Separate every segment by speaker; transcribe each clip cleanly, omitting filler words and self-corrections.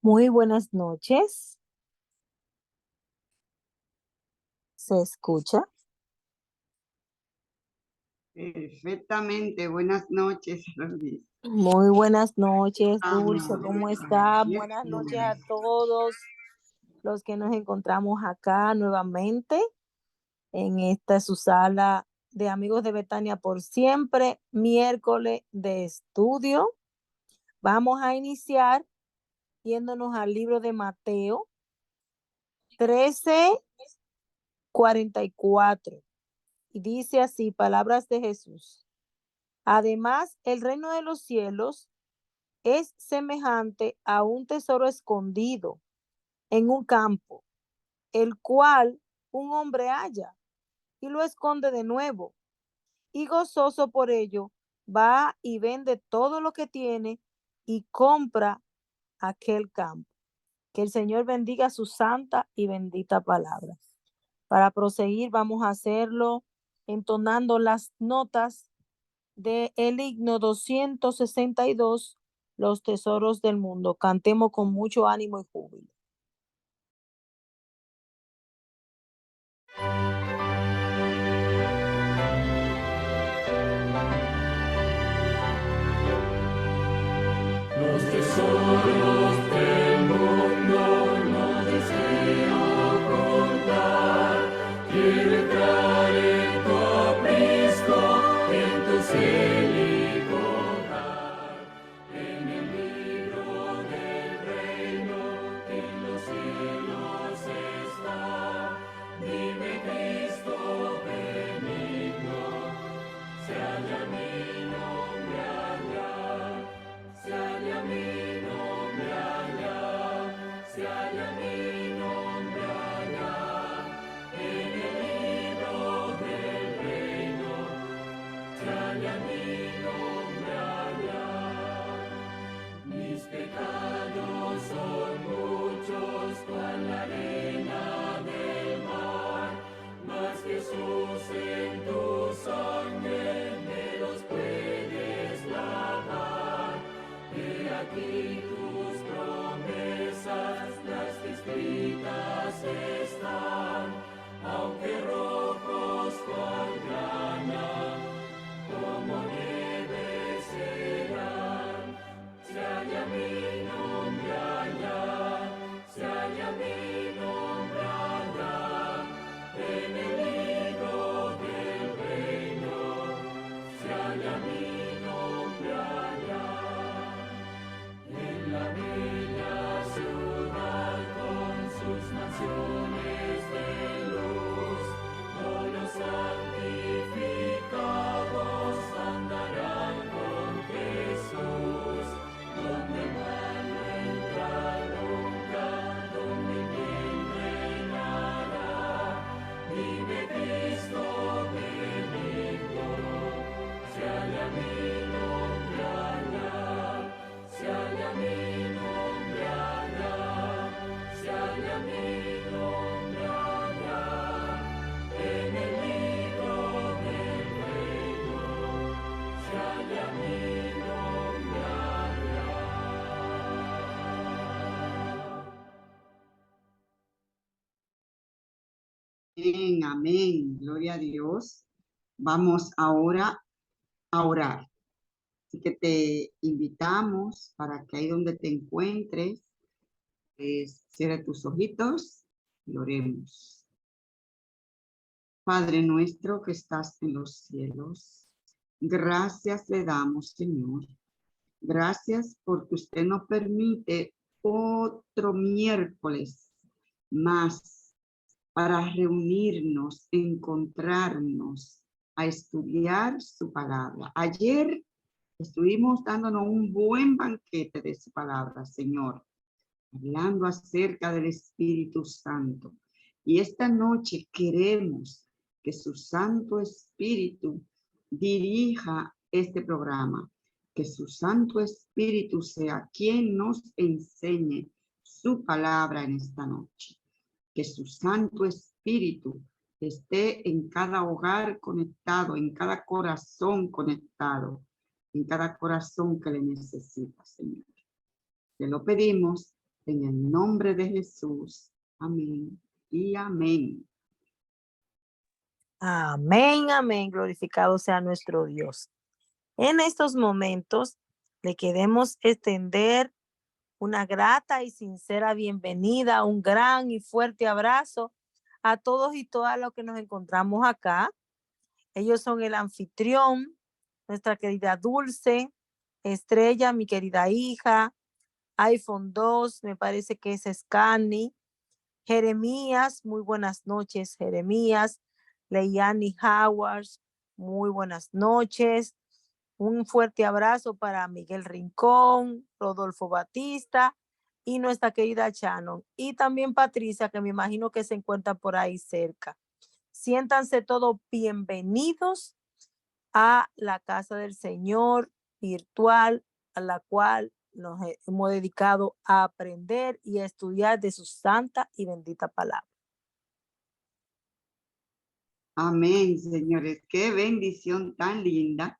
Speaker 1: Muy buenas noches. ¿Se escucha?
Speaker 2: Perfectamente. Buenas noches, Luis.
Speaker 1: Muy buenas noches, Dulce.
Speaker 2: Amado,
Speaker 1: ¿Cómo está?
Speaker 2: aquí
Speaker 1: Buenas noches
Speaker 2: estoy.
Speaker 1: a todos los que nos encontramos acá nuevamente en esta su sala de Amigos de Betania por siempre, miércoles de estudio. Vamos a iniciar yéndonos al libro de Mateo 13:44. Y dice así, palabras de Jesús. Además, el reino de los cielos es semejante a un tesoro escondido en un campo, el cual un hombre halla y lo esconde de nuevo, y gozoso por ello va y vende todo lo que tiene y compra aquel campo. Que el Señor bendiga su santa y bendita palabra. Para proseguir, vamos a hacerlo entonando las notas del himno 262, Los tesoros del mundo. Cantemos con mucho ánimo y júbilo.
Speaker 3: Los tesoros del mundo no deseo contar. Quiero entrar en tu aprisco, en tu cielo hogar. En el libro del reino que en los cielos está. Dime, Cristo benigno, se halla mi nombre allá. Se halla mi nombre allá, se halla mi nombre allá, en el libro del reino, se halla mi nombre allá. Mis pecados son muchos, cual la arena del mar, mas Jesús en tu sangre me los puedes lavar. He aquí tus promesas, las que escritas están, aunque rojos cual grana, como nieve serán. Se halla mi nombre allá, se halla mi nombre allá, en el libro del reino, se halla mi nombre allá. En la bella ciudad con sus mansiones de luz, todos los santificados andarán con Jesús, donde el mal no entra nunca, donde bien reinará. Vive Cristo benigno, se halla mi nombre allá. Se halla mi nombre allá, se halla mi nombre allá, en el libro del reino, se halla mi nombre allá.
Speaker 2: Amén, amén. Gloria a Dios. Vamos ahora a orar. Así que te invitamos para que ahí donde te encuentres, cierre tus ojitos y oremos. Padre nuestro que estás en los cielos, gracias le damos, Señor. Gracias porque usted nos permite otro miércoles más para reunirnos, encontrarnos, a estudiar su palabra. Ayer estuvimos dándonos un buen banquete de su palabra, Señor, hablando acerca del Espíritu Santo. Y esta noche queremos que su Santo Espíritu dirija este programa, que su Santo Espíritu sea quien nos enseñe su palabra en esta noche. Que su Santo Espíritu esté en cada hogar conectado, en cada corazón conectado, en cada corazón que le necesita, Señor. Te lo pedimos En el nombre de Jesús. Amén y amén.
Speaker 1: Amén, amén. Glorificado sea nuestro Dios. En estos momentos le queremos extender una grata y sincera bienvenida, un gran y fuerte abrazo a todos y todas los que nos encontramos acá. Ellos son el anfitrión, nuestra querida Dulce, Estrella, mi querida hija, iPhone 2, me parece que es Scanny, Jeremías, muy buenas noches, Jeremías, Leiani Howard, muy buenas noches. Un fuerte abrazo para Miguel Rincón, Rodolfo Batista y nuestra querida Shannon. Y también Patricia, que me imagino que se encuentra por ahí cerca. Siéntanse todos bienvenidos a la casa del Señor virtual, a la cual nos hemos dedicado a aprender y a estudiar de su santa y bendita palabra.
Speaker 2: Amén, señores. Qué bendición tan linda.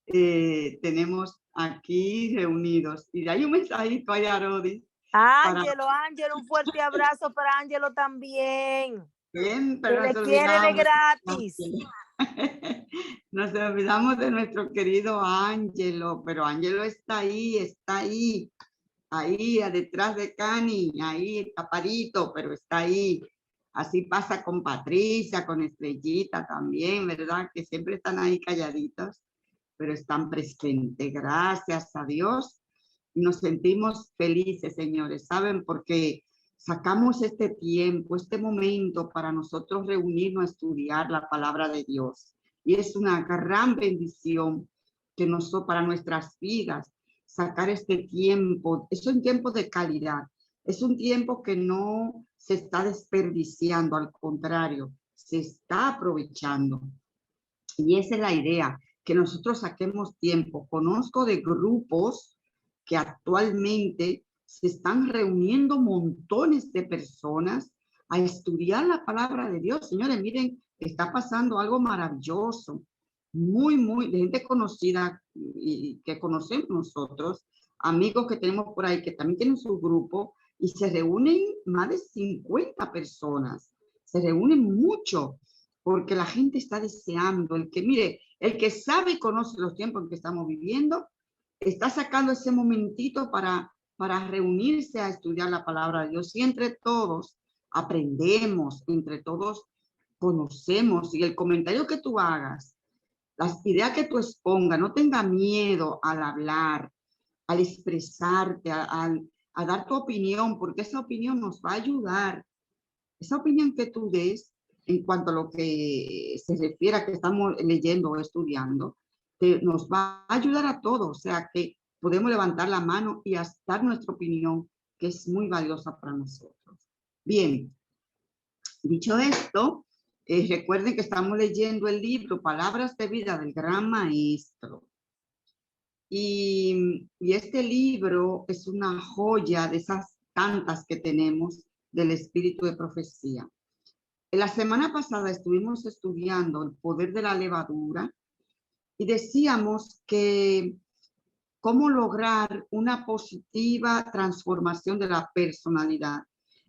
Speaker 2: Tenemos aquí reunidos. Y hay un mensajito ahí, Arodis.
Speaker 1: Ángelo, Ángelo, un fuerte abrazo para Ángelo también.
Speaker 2: Bien,
Speaker 1: Que
Speaker 2: pero
Speaker 1: le
Speaker 2: nos
Speaker 1: quiere de
Speaker 2: olvidamos.
Speaker 1: gratis.
Speaker 2: Nos olvidamos de nuestro querido Ángelo, pero Ángelo está ahí, detrás de Cani, ahí tapadito, pero está ahí. Así pasa con Patricia, con Estrellita también, ¿verdad? Que siempre están ahí calladitos, pero están presentes. Gracias a Dios. Nos sentimos felices, señores, ¿saben? Porque sacamos este tiempo, este momento para nosotros reunirnos a estudiar la palabra de Dios. Y es una gran bendición que para nuestras vidas, sacar este tiempo. Es un tiempo de calidad. Es un tiempo que no se está desperdiciando, al contrario, se está aprovechando. Y esa es la idea, que nosotros saquemos tiempo. Conozco de grupos que actualmente se están reuniendo montones de personas a estudiar la palabra de Dios. Señores, miren, está pasando algo maravilloso, muy, de gente conocida y que conocemos nosotros, amigos que tenemos por ahí que también tienen su grupo y se reúnen más de 50 personas, se reúnen mucho porque la gente está deseando, mire, el que sabe y conoce los tiempos en que estamos viviendo, está sacando ese momentito para reunirse a estudiar la palabra de Dios. Y entre todos aprendemos, entre todos conocemos. Y el comentario que tú hagas, las ideas que tú expongas, no tenga miedo al hablar, al expresarte, a dar tu opinión, porque esa opinión nos va a ayudar. Esa opinión que tú des en cuanto a lo que se refiere a que estamos leyendo o estudiando, nos va a ayudar a todos. O sea que podemos levantar la mano y dar nuestra opinión, que es muy valiosa para nosotros. Bien, dicho esto, recuerden que estamos leyendo el libro Palabras de Vida del Gran Maestro. Y este libro es una joya de esas tantas que tenemos del espíritu de profecía. La semana pasada estuvimos estudiando el poder de la levadura y decíamos que cómo lograr una positiva transformación de la personalidad.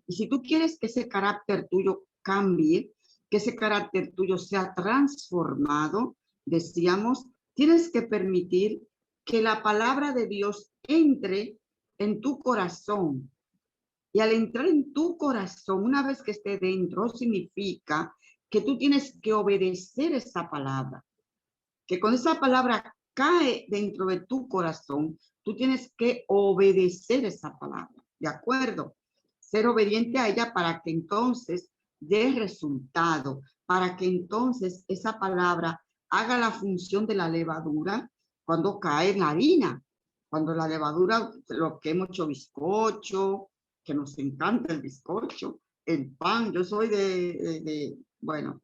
Speaker 2: Y si tú quieres que ese carácter tuyo cambie, que ese carácter tuyo sea transformado, decíamos, tienes que permitir que la palabra de Dios entre en tu corazón. Y al entrar en tu corazón, una vez que esté dentro, significa que tú tienes que obedecer esa palabra. Que cuando esa palabra cae dentro de tu corazón, tú tienes que obedecer esa palabra. ¿De acuerdo? Ser obediente a ella para que entonces dé resultado, para que entonces esa palabra haga la función de la levadura cuando cae en la harina. Cuando la levadura, lo que hemos hecho bizcocho, que nos encanta el bizcocho, el pan. Yo soy bueno,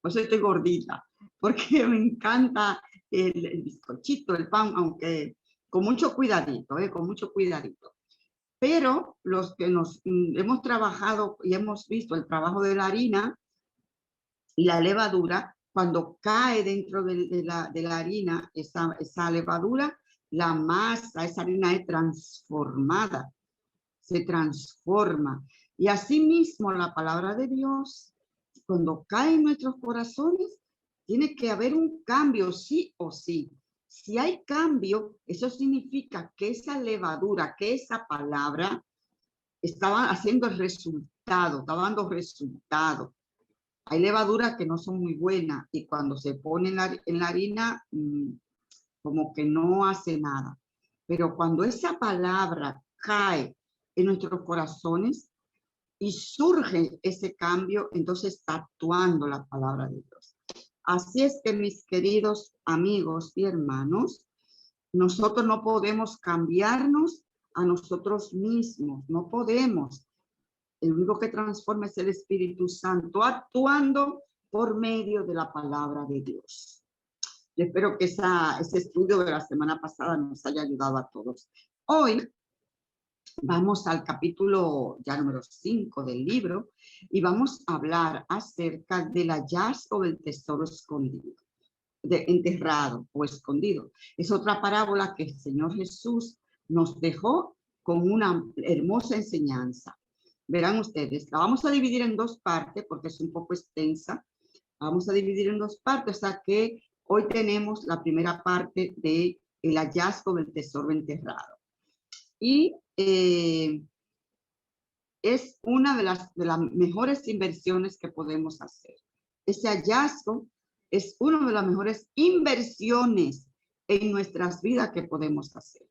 Speaker 2: pues estoy gordita, porque me encanta el bizcochito, el pan, aunque con mucho cuidadito, con mucho cuidadito. Pero los que hemos trabajado y hemos visto el trabajo de la harina y la levadura, cuando cae dentro de la harina, esa levadura, la masa, esa harina es transformada. se transforma. Y asimismo la palabra de Dios, cuando cae en nuestros corazones, tiene que haber un cambio, sí o sí. Si hay cambio, eso significa que esa levadura, que esa palabra estaba haciendo el resultado, está dando resultado. Hay levaduras que no son muy buenas y cuando se pone en la harina, como que no hace nada. Pero cuando esa palabra cae en nuestros corazones y surge ese cambio, entonces está actuando la palabra de Dios. Así es que, mis queridos amigos y hermanos, nosotros no podemos cambiarnos a nosotros mismos, no podemos. El único que transforma es el Espíritu Santo, actuando por medio de la palabra de Dios. Yo espero que ese estudio de la semana pasada nos haya ayudado a todos. Hoy vamos al capítulo ya número 5 del libro y vamos a hablar acerca del hallazgo del tesoro escondido, enterrado o escondido. Es otra parábola que el Señor Jesús nos dejó con una hermosa enseñanza. Verán ustedes, la vamos a dividir en dos partes porque es un poco extensa. La vamos a dividir en dos partes, o sea que hoy tenemos la primera parte de el hallazgo del tesoro enterrado. Y es una de las mejores inversiones que podemos hacer. Ese hallazgo es una de las mejores inversiones en nuestras vidas que podemos hacer.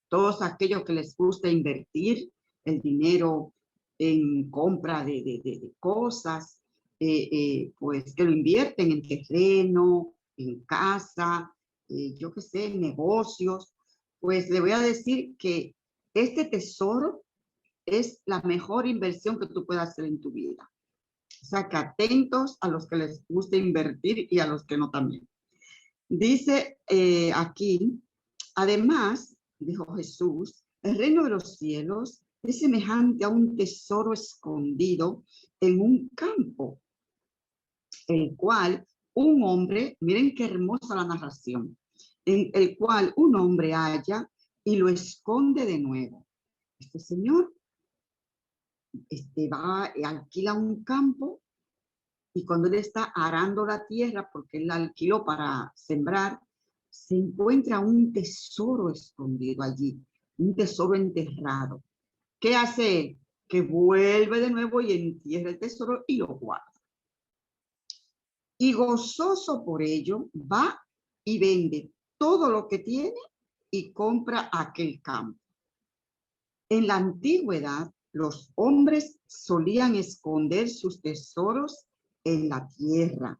Speaker 2: Todos aquellos que les gusta invertir el dinero en compra de cosas, pues que lo invierten en terreno, en casa, yo qué sé, en negocios, pues le voy a decir que este tesoro es la mejor inversión que tú puedas hacer en tu vida. O sea, que atentos a los que les gusta invertir y a los que no también. Dice aquí, además, dijo Jesús, el reino de los cielos es semejante a un tesoro escondido en un campo, el cual un hombre, miren qué hermosa la narración, en el cual un hombre halla y lo esconde de nuevo. Este señor va y alquila un campo y cuando él está arando la tierra, porque él la alquiló para sembrar, se encuentra un tesoro escondido allí, un tesoro enterrado. ¿Qué hace él? Que vuelve de nuevo y entierra el tesoro y lo guarda. Y gozoso por ello, va y vende todo lo que tiene y compra aquel campo. En la antigüedad, los hombres solían esconder sus tesoros en la tierra.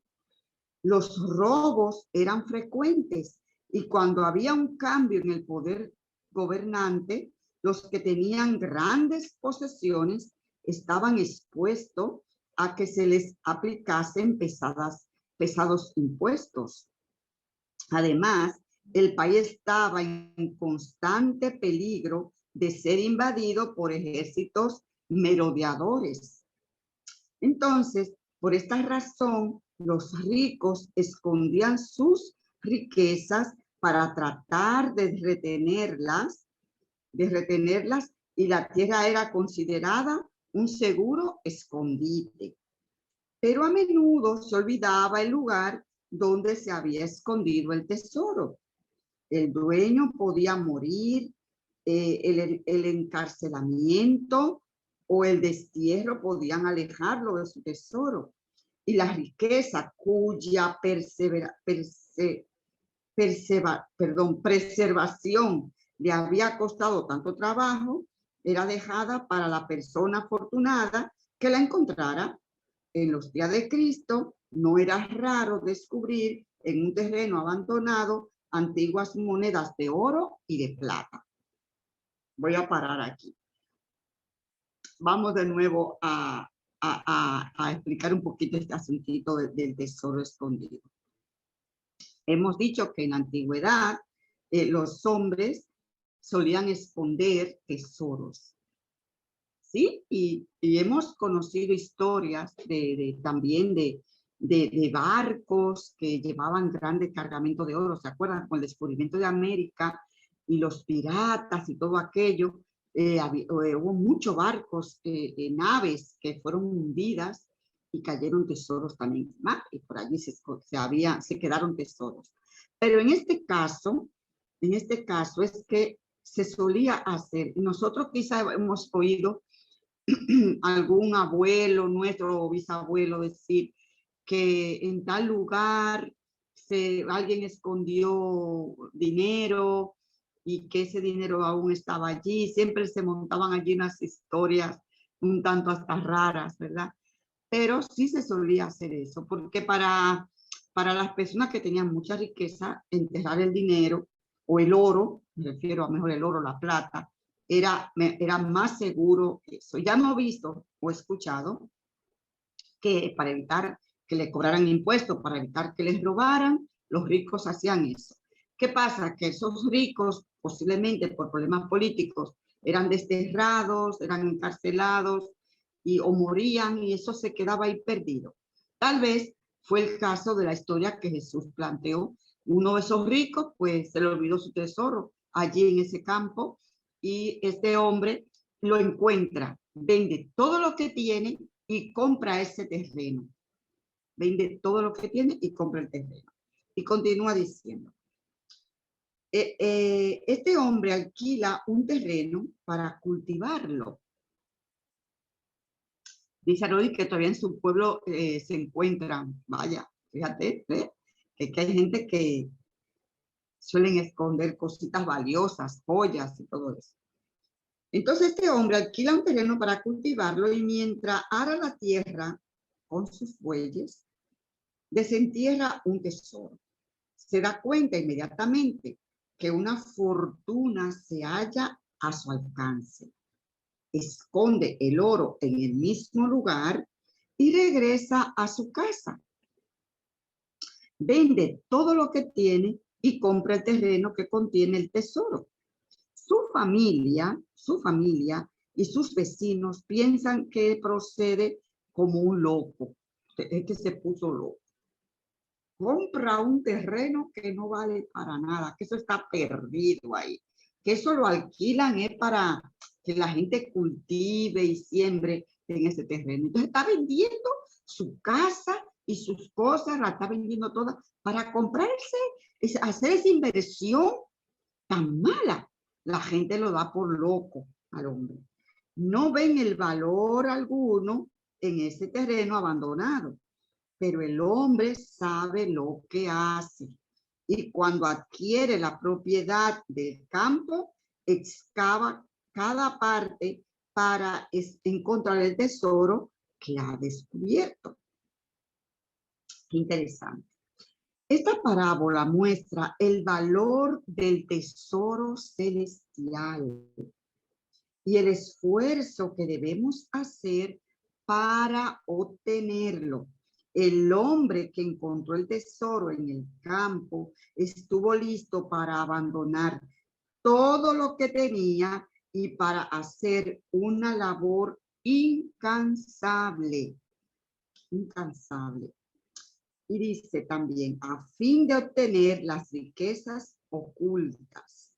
Speaker 2: Los robos eran frecuentes y cuando había un cambio en el poder gobernante, los que tenían grandes posesiones estaban expuestos a que se les aplicasen pesados impuestos. Además, el país estaba en constante peligro de ser invadido por ejércitos merodeadores. Entonces, por esta razón, los ricos escondían sus riquezas para tratar de retenerlas, y la tierra era considerada un seguro escondite. Pero a menudo se olvidaba el lugar donde se había escondido el tesoro. El dueño podía morir, el encarcelamiento o el destierro podían alejarlo de su tesoro. Y la riqueza cuya preservación le había costado tanto trabajo, era dejada para la persona afortunada que la encontrara. En los días de Cristo no era raro descubrir en un terreno abandonado antiguas monedas de oro y de plata. Voy a parar aquí. Vamos de nuevo a explicar un poquito este asuntito del tesoro escondido. Hemos dicho que en la antigüedad los hombres solían esconder tesoros. ¿Sí? Y hemos conocido historias también de barcos que llevaban grandes cargamentos de oro. ¿Se acuerdan? Con el descubrimiento de América y los piratas y todo aquello, hubo muchos barcos, naves que fueron hundidas y cayeron tesoros también, ¿no? Y por allí se quedaron tesoros. Pero en este caso es que se solía hacer, nosotros quizá hemos oído algún abuelo nuestro o bisabuelo decir que en tal lugar alguien escondió dinero y que ese dinero aún estaba allí. Siempre se montaban allí unas historias un tanto hasta raras, ¿verdad? Pero sí se solía hacer eso, porque para las personas que tenían mucha riqueza, enterrar el dinero o el oro, me refiero a mejor el oro, la plata, era más seguro eso. Ya no he visto o escuchado que para evitar que le cobraran impuestos, para evitar que les robaran, los ricos hacían eso. ¿Qué pasa? Que esos ricos, posiblemente por problemas políticos, eran desterrados, eran encarcelados o morían y eso se quedaba ahí perdido. Tal vez fue el caso de la historia que Jesús planteó. Uno de esos ricos, pues se le olvidó su tesoro allí en ese campo y este hombre lo encuentra, vende todo lo que tiene y compra ese terreno. Vende todo lo que tiene y compra el terreno. Y continúa diciendo, este hombre alquila un terreno para cultivarlo. Dice Arodi que todavía en su pueblo se encuentran, vaya, fíjate, que hay gente que suelen esconder cositas valiosas, joyas y todo eso. Entonces este hombre alquila un terreno para cultivarlo y mientras ara la tierra con sus bueyes, desentierra un tesoro. Se da cuenta inmediatamente que una fortuna se halla a su alcance. Esconde el oro en el mismo lugar y regresa a su casa. Vende todo lo que tiene y compra el terreno que contiene el tesoro. Su familia y sus vecinos piensan que procede como un loco. Este se puso loco. Compra un terreno que no vale para nada, que eso está perdido ahí, que eso lo alquilan es para que la gente cultive y siembre en ese terreno. Entonces está vendiendo su casa y sus cosas, la está vendiendo toda para comprarse, hacer esa inversión tan mala. La gente lo da por loco al hombre. No ven el valor alguno en ese terreno abandonado. Pero el hombre sabe lo que hace. Y cuando adquiere la propiedad del campo, excava cada parte para encontrar el tesoro que ha descubierto. Qué interesante. Esta parábola muestra el valor del tesoro celestial y el esfuerzo que debemos hacer para obtenerlo. El hombre que encontró el tesoro en el campo estuvo listo para abandonar todo lo que tenía y para hacer una labor incansable. Incansable. Y dice también, a fin de obtener las riquezas ocultas.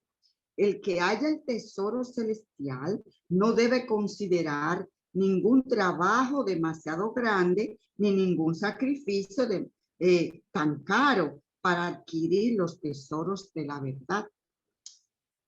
Speaker 2: El que haya el tesoro celestial no debe considerar ningún trabajo demasiado grande ni ningún sacrificio tan caro para adquirir los tesoros de la verdad.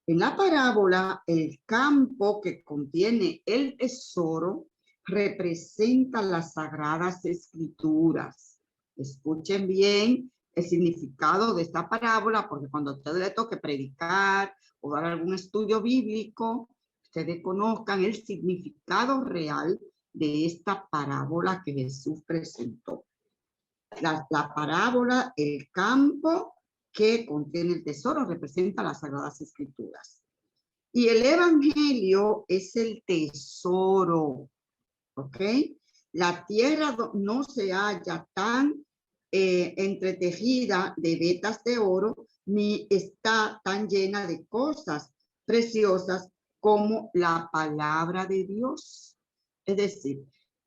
Speaker 2: En la parábola, el campo que contiene el tesoro representa las sagradas escrituras. Escuchen bien el significado de esta parábola, porque cuando a ustedes les toque predicar o dar algún estudio bíblico, ustedes conozcan el significado real de esta parábola que Jesús presentó. La parábola, el campo que contiene el tesoro, representa las Sagradas Escrituras. Y el Evangelio es el tesoro, ¿ok? La tierra no se halla tan entretejida de vetas de oro, ni está tan llena de cosas preciosas como la palabra de Dios. Es decir,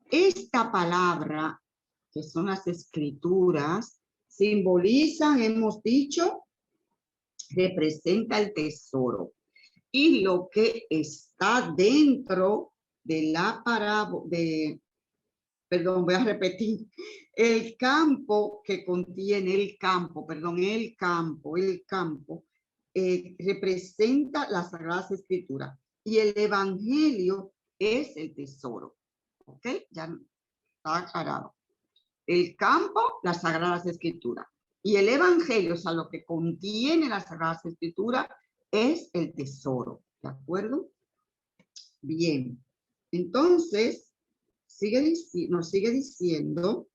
Speaker 2: esta palabra, que son las escrituras, simbolizan, hemos dicho, representa el tesoro. y lo que está dentro de la parábola, perdón, voy a repetir, el campo que contiene el campo representa las Sagradas Escrituras y el Evangelio es el tesoro. ¿Ok? Ya está aclarado. El campo, las Sagradas Escrituras. Y el Evangelio, o sea, lo que contiene las Sagradas Escrituras, es el tesoro. ¿De acuerdo? Bien. Entonces, nos sigue diciendo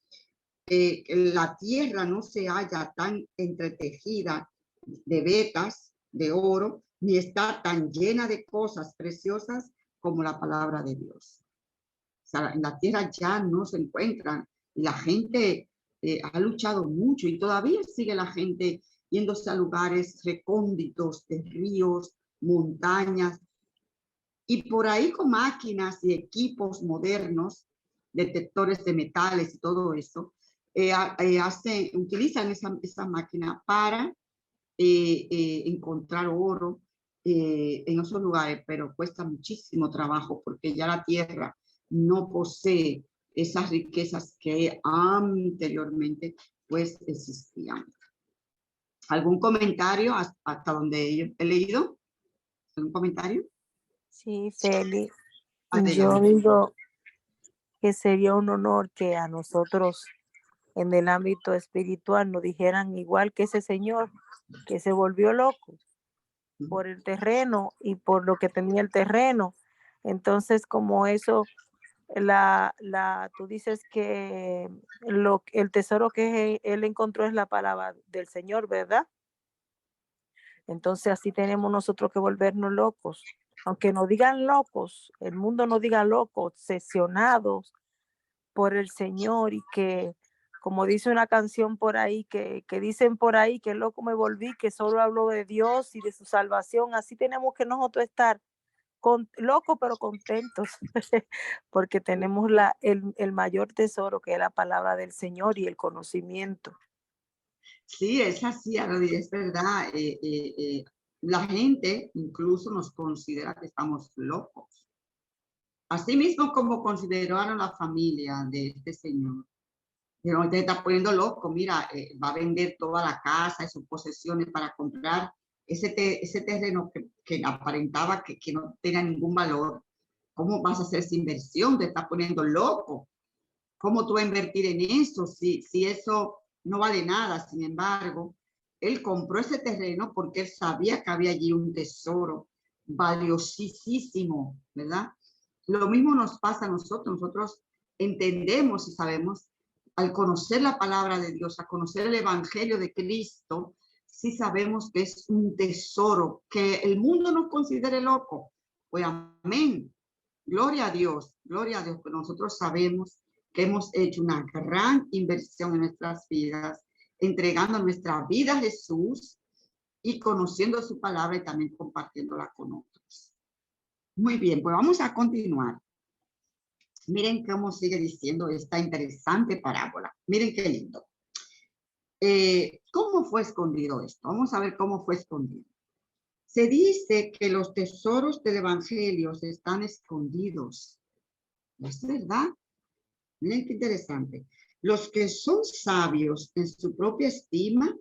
Speaker 2: que la tierra no se halla tan entretejida de vetas de oro, ni está tan llena de cosas preciosas como la palabra de Dios. O sea, en la tierra ya no se encuentran. Y la gente ha luchado mucho y todavía sigue la gente yéndose a lugares recónditos de ríos, montañas, y por ahí con máquinas y equipos modernos, detectores de metales y todo eso, utilizan esa máquina para encontrar oro en esos lugares, pero cuesta muchísimo trabajo porque ya la tierra no posee esas riquezas que anteriormente pues existían. ¿Algún comentario hasta donde he leído? ¿Algún comentario?
Speaker 1: Sí, Feli. Yo
Speaker 2: Adelante.
Speaker 1: digo que sería un honor que a nosotros en el ámbito espiritual nos dijeran igual que ese señor que se volvió loco por el terreno y por lo que tenía el terreno. Entonces, como eso, tú dices que el tesoro que él encontró es la palabra del Señor, ¿verdad? Entonces, así tenemos nosotros que volvernos locos. Aunque nos digan locos, el mundo nos diga locos, obsesionados por el Señor y que, como dice una canción por ahí, que dicen por ahí que loco me volví, que solo hablo de Dios y de su salvación. Así tenemos que nosotros estar locos pero contentos porque tenemos el mayor tesoro que es la palabra del Señor y el conocimiento.
Speaker 2: Sí, es así, Arodi, es verdad. La gente incluso nos considera que estamos locos. Así mismo como consideraron la familia de este señor. Pero te está poniendo loco, mira, va a vender toda la casa y sus posesiones para comprar ese terreno que aparentaba que no tenía ningún valor. ¿Cómo vas a hacer esa inversión? Te está poniendo loco. ¿Cómo tú vas a invertir en eso si eso no vale nada? Sin embargo, él compró ese terreno porque él sabía que había allí un tesoro valiosísimo, ¿verdad? Lo mismo nos pasa a nosotros. Nosotros entendemos y sabemos, al conocer la palabra de Dios, a conocer el evangelio de Cristo, sí sabemos que es un tesoro, que el mundo nos considere loco. Pues amén. Gloria a Dios, que nosotros sabemos que hemos hecho una gran inversión en nuestras vidas, entregando nuestra vida a Jesús y conociendo su palabra y también compartiéndola con otros. Muy bien, pues vamos a continuar. Miren cómo sigue diciendo esta interesante parábola. Miren qué lindo. ¿Cómo fue escondido esto? Vamos a ver cómo fue escondido. Se dice que los tesoros del evangelio están escondidos. ¿Es verdad? Miren qué interesante. Los que son sabios en su propia estima,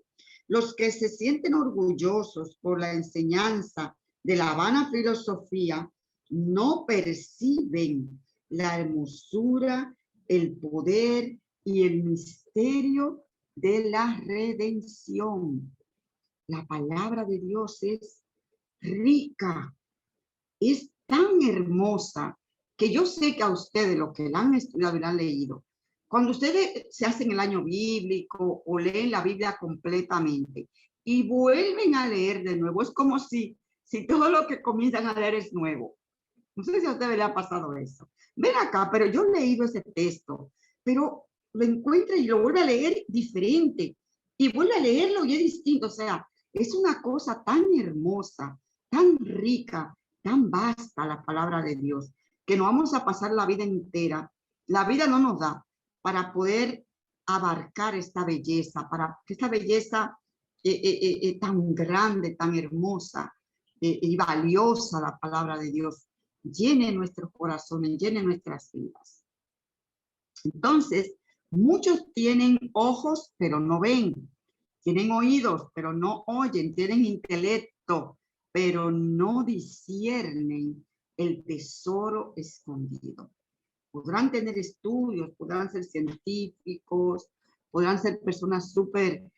Speaker 2: los que se sienten orgullosos por la enseñanza de la vana filosofía, no perciben la hermosura, el poder y el misterio de la redención. La palabra de Dios es rica, es tan hermosa que yo sé que a ustedes, los que la han estudiado y la han leído, cuando ustedes se hacen el año bíblico o leen la Biblia completamente y vuelven a leer de nuevo, es como si todo lo que comienzan a leer es nuevo. No sé si a ustedes les ha pasado eso. Ven acá, pero yo he leído ese texto, pero lo encuentra y lo vuelve a leer diferente y vuelve a leerlo y es distinto. O sea, es una cosa tan hermosa, tan rica, tan vasta la palabra de Dios, que nos vamos a pasar la vida entera. La vida no nos da para poder abarcar esta belleza, para que esta belleza tan grande, tan hermosa, y valiosa la palabra de Dios llene nuestros corazones, llene nuestras vidas. Entonces, muchos tienen ojos, pero no ven. Tienen oídos, pero no oyen. Tienen intelecto, pero no disciernen el tesoro escondido. Podrán tener estudios, podrán ser científicos, podrán ser personas súper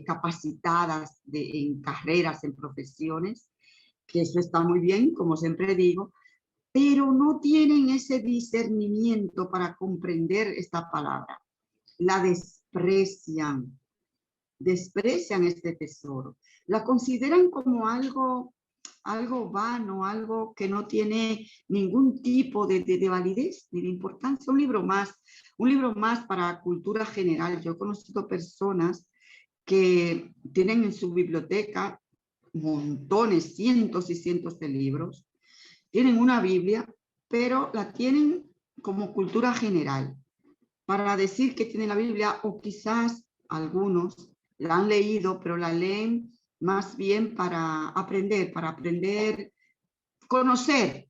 Speaker 2: capacitadas en carreras, en profesiones, que eso está muy bien, como siempre digo, pero no tienen ese discernimiento para comprender esta palabra. La desprecian este tesoro. La consideran como algo vano, algo que no tiene ningún tipo de validez ni de importancia. Un libro más para cultura general. Yo he conocido personas que tienen en su biblioteca montones, cientos y cientos de libros. Tienen una Biblia, pero la tienen como cultura general, para decir que tienen la Biblia, o quizás algunos la han leído, pero la leen más bien para aprender, conocer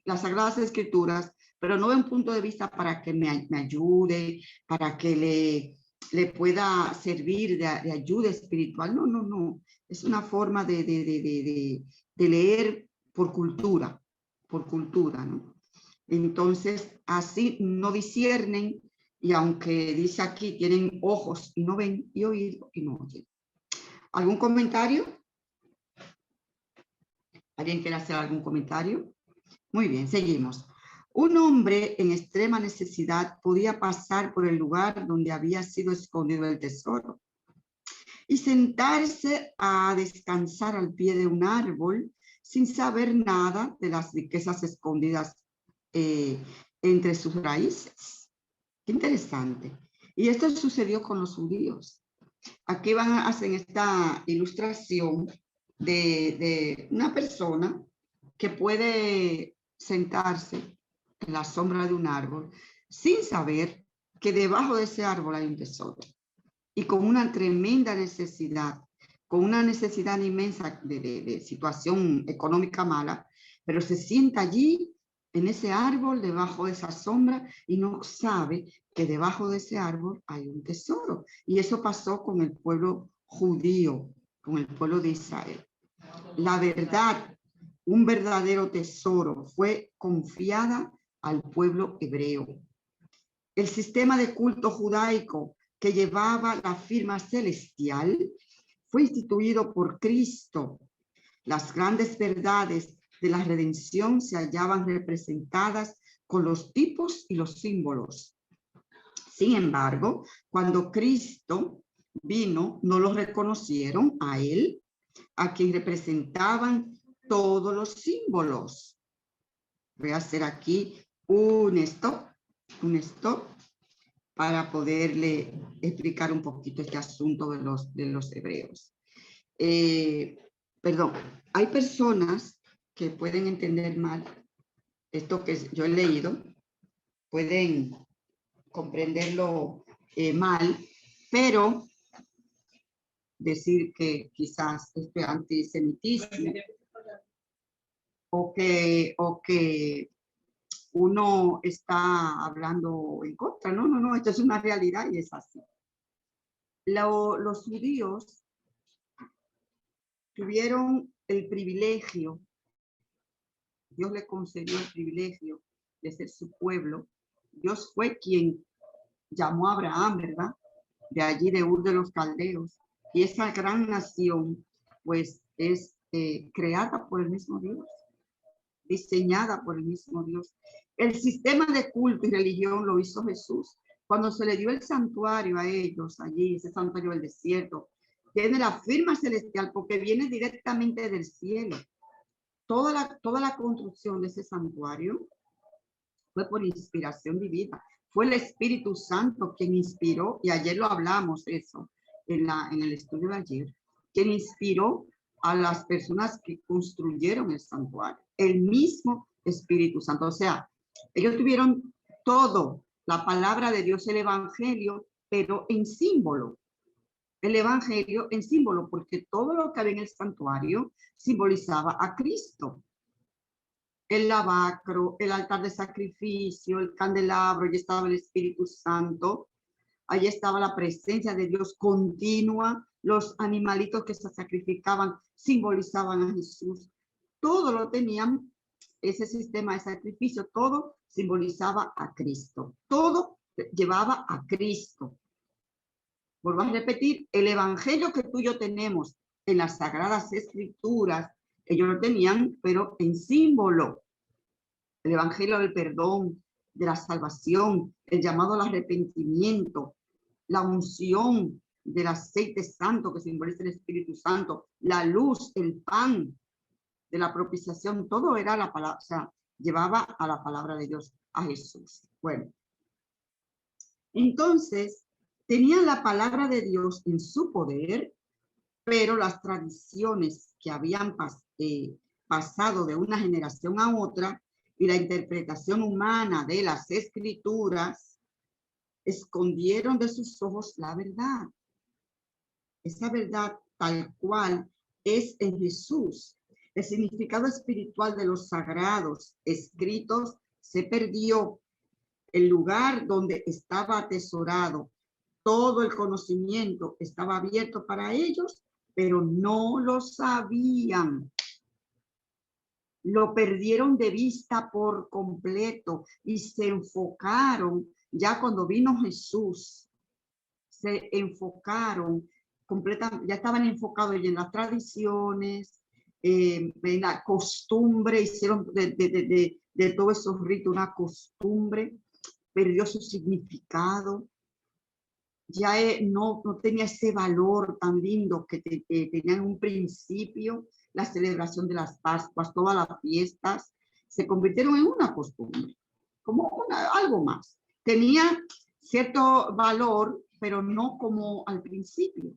Speaker 2: las Sagradas Escrituras, pero no de un punto de vista para que me ayude, para que le pueda servir de ayuda espiritual. No. Es una forma de leer por cultura, ¿no? Entonces, así no disciernen, y aunque dice aquí, tienen ojos y no ven, y oídos y no oyen. ¿Algún comentario? ¿Alguien quiere hacer algún comentario? Muy bien, seguimos. Un hombre en extrema necesidad podía pasar por el lugar donde había sido escondido el tesoro y sentarse a descansar al pie de un árbol sin saber nada de las riquezas escondidas entre sus raíces. Qué interesante. Y esto sucedió con los judíos. Aquí hacen esta ilustración de una persona que puede sentarse en la sombra de un árbol sin saber que debajo de ese árbol hay un tesoro, y con una tremenda necesidad, con una necesidad inmensa de situación económica mala, pero se sienta allí en ese árbol, debajo de esa sombra, y no sabe que debajo de ese árbol hay un tesoro. Y eso pasó con el pueblo judío, con el pueblo de Israel. La verdad, un verdadero tesoro, fue confiada al pueblo hebreo. El sistema de culto judaico que llevaba la firma celestial fue instituido por Cristo. Las grandes verdades de la redención se hallaban representadas con los tipos y los símbolos. Sin embargo, cuando Cristo vino, no lo reconocieron a él, a quien representaban todos los símbolos. Voy a hacer aquí un stop para poderle explicar un poquito este asunto de los hebreos. Perdón, hay personas que pueden entender mal esto que yo he leído, pueden comprenderlo mal, pero decir que quizás este antisemitismo o que uno está hablando en contra. No, esto es una realidad y es así. Los judíos tuvieron el privilegio, Dios le concedió el privilegio de ser su pueblo. Dios fue quien llamó a Abraham, ¿verdad? De allí de Ur de los Caldeos. Y esa gran nación, pues, es creada por el mismo Dios, diseñada por el mismo Dios. El sistema de culto y religión lo hizo Jesús. Cuando se le dio el santuario a ellos, allí, ese santuario del desierto, tiene la firma celestial porque viene directamente del cielo. Toda la construcción de ese santuario fue por inspiración divina. Fue el Espíritu Santo quien inspiró, y ayer lo hablamos eso en el estudio de ayer, quien inspiró a las personas que construyeron el santuario. El mismo Espíritu Santo. O sea, ellos tuvieron todo, la palabra de Dios, el Evangelio, pero en símbolo. el evangelio en símbolo, porque todo lo que había en el santuario simbolizaba a Cristo. El lavacro, el altar de sacrificio, el candelabro, allí estaba el Espíritu Santo, allí estaba la presencia de Dios continua, los animalitos que se sacrificaban simbolizaban a Jesús. Todo lo tenían, ese sistema de sacrificio, todo simbolizaba a Cristo, todo llevaba a Cristo. Vuelvo a repetir, el evangelio que tú y yo tenemos en las Sagradas Escrituras, ellos lo tenían, pero en símbolo. El evangelio del perdón, de la salvación, el llamado al arrepentimiento, la unción del aceite santo que simboliza el Espíritu Santo, la luz, el pan de la propiciación, todo era la palabra, o sea, llevaba a la palabra de Dios, a Jesús. Bueno, entonces, tenían la palabra de Dios en su poder, pero las tradiciones que habían pasado de una generación a otra y la interpretación humana de las escrituras escondieron de sus ojos la verdad. Esa verdad tal cual es en Jesús. El significado espiritual de los sagrados escritos se perdió. El lugar donde estaba atesorado todo el conocimiento estaba abierto para ellos, pero no lo sabían. Lo perdieron de vista por completo y se enfocaron, ya cuando vino Jesús, se enfocaron completamente, ya estaban enfocados en las tradiciones, en la costumbre, hicieron de todos esos ritos una costumbre, perdió su significado. Ya no tenía ese valor tan lindo que tenían en un principio. La celebración de las Pascuas, todas las fiestas, se convirtieron en una costumbre, como algo más. Tenía cierto valor, pero no como al principio.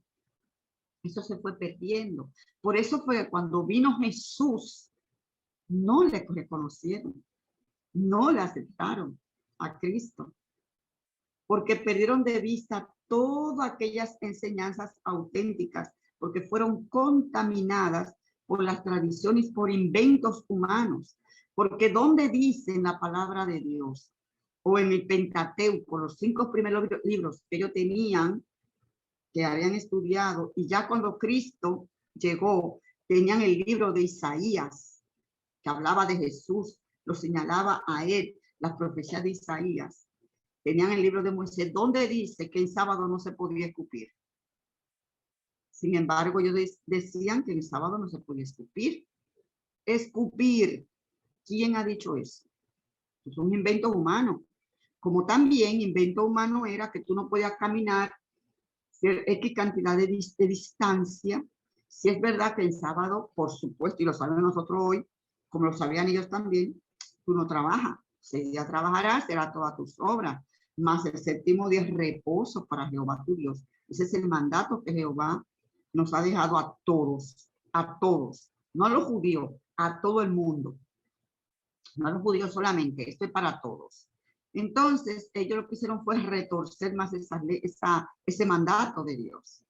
Speaker 2: Eso se fue perdiendo. Por eso fue cuando vino Jesús, no le reconocieron, no le aceptaron a Cristo, porque perdieron de vista todas aquellas enseñanzas auténticas, porque fueron contaminadas por las tradiciones, por inventos humanos. Porque donde dice en la palabra de Dios, o en el Pentateuco, los 5 primeros libros que ellos tenían, que habían estudiado, y ya cuando Cristo llegó, tenían el libro de Isaías, que hablaba de Jesús, lo señalaba a él, las profecías de Isaías. Tenían el libro de Moisés, donde dice que en sábado no se podía escupir. Sin embargo, ellos decían que en sábado no se podía escupir. Escupir, ¿quién ha dicho eso? Es un invento humano. Como también invento humano era que tú no podías caminar X cantidad de distancia. Si es verdad que en sábado, por supuesto, y lo saben nosotros hoy, como lo sabían ellos también, tú no trabajas. 6 días trabajarás, será todas tus obras. Más el 7º día es reposo para Jehová tu Dios. Ese es el mandato que Jehová nos ha dejado a todos, no a los judíos, a todo el mundo. No a los judíos solamente, esto es para todos. Entonces, ellos lo que hicieron fue retorcer más ese mandato de Dios.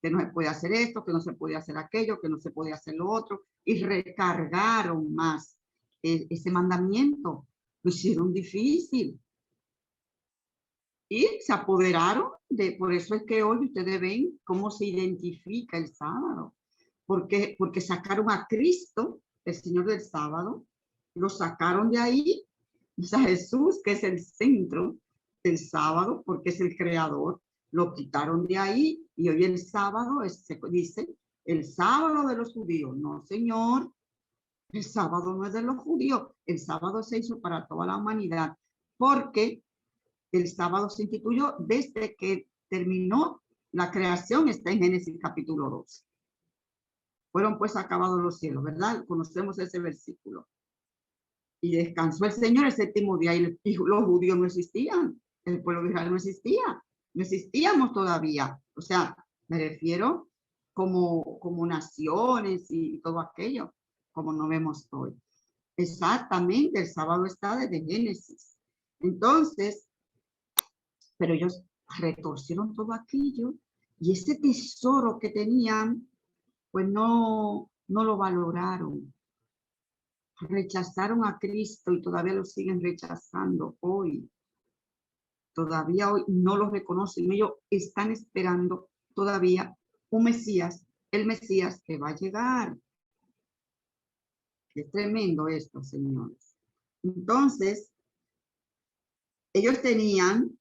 Speaker 2: Que no se puede hacer esto, que no se puede hacer aquello, que no se puede hacer lo otro, y recargaron más ese mandamiento. Lo hicieron difícil. Y se apoderaron por eso es que hoy ustedes ven cómo se identifica el sábado. Porque sacaron a Cristo, el Señor del sábado, lo sacaron de ahí. O sea, Jesús, que es el centro del sábado, porque es el creador, lo quitaron de ahí. Y hoy el sábado se dice el sábado de los judíos. No, señor, el sábado no es de los judíos. El sábado se hizo para toda la humanidad, porque el sábado se instituyó desde que terminó la creación, está en Génesis capítulo 2. Fueron pues acabados los cielos, ¿verdad? Conocemos ese versículo. Y descansó el Señor el 7º día y los judíos no existían. El pueblo de Israel no existía. No existíamos todavía. O sea, me refiero como naciones y todo aquello, como no vemos hoy. Exactamente, el sábado está desde Génesis. Entonces, pero ellos retorcieron todo aquello Y ese tesoro que tenían, pues no lo valoraron. Rechazaron a Cristo y todavía lo siguen rechazando hoy. Todavía hoy no lo reconocen. Ellos están esperando todavía un Mesías, el Mesías que va a llegar. Es tremendo esto, señores. Entonces, ellos tenían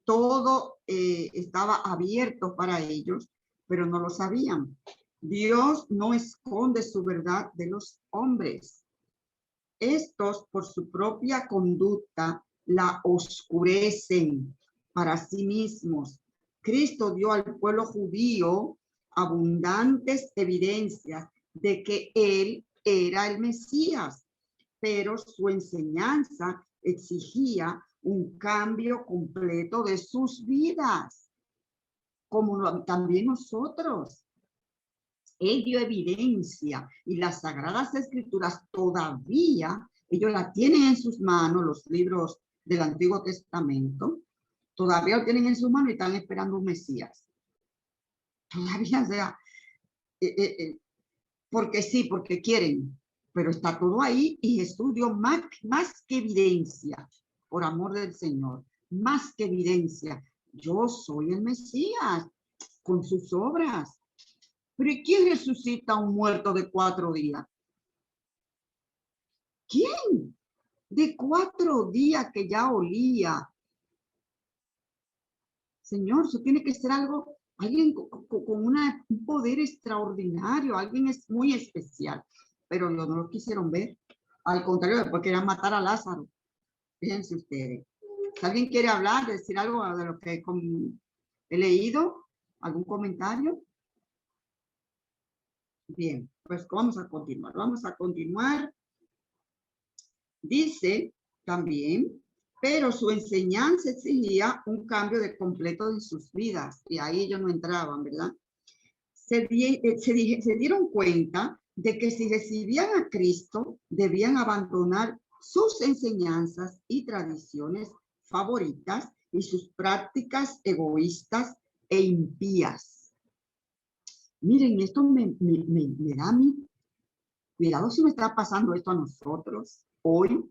Speaker 2: todo, estaba abierto para ellos, pero no lo sabían. Dios no esconde su verdad de los hombres. Estos, por su propia conducta, la oscurecen para sí mismos. Cristo dio al pueblo judío abundantes evidencias de que él era el Mesías, pero su enseñanza exigía un cambio completo de sus vidas, como también nosotros. Él dio evidencia y las Sagradas Escrituras todavía, ellos la tienen en sus manos, los libros del Antiguo Testamento, todavía lo tienen en sus manos y están esperando un Mesías. Todavía, o sea, porque sí, porque quieren, pero está todo ahí y Jesús dio más que evidencia, por amor del Señor, más que evidencia. Yo soy el Mesías con sus obras. Pero ¿y quién resucita a un muerto de 4 días? ¿Quién? De 4 días que ya olía. Señor, eso tiene que ser algo, alguien con un poder extraordinario, alguien es muy especial. Pero no lo quisieron ver. Al contrario, después querían matar a Lázaro. Fíjense ustedes. Si alguien quiere hablar, decir algo de lo que he leído, algún comentario. Bien, pues vamos a continuar. Vamos a continuar. Dice también, pero su enseñanza exigía un cambio de completo de sus vidas. Y ahí ellos no entraban, ¿verdad? Se dieron cuenta de que si recibían a Cristo, debían abandonar sus enseñanzas y tradiciones favoritas y sus prácticas egoístas e impías. Miren, esto me da a mí, cuidado si me está pasando esto a nosotros hoy. O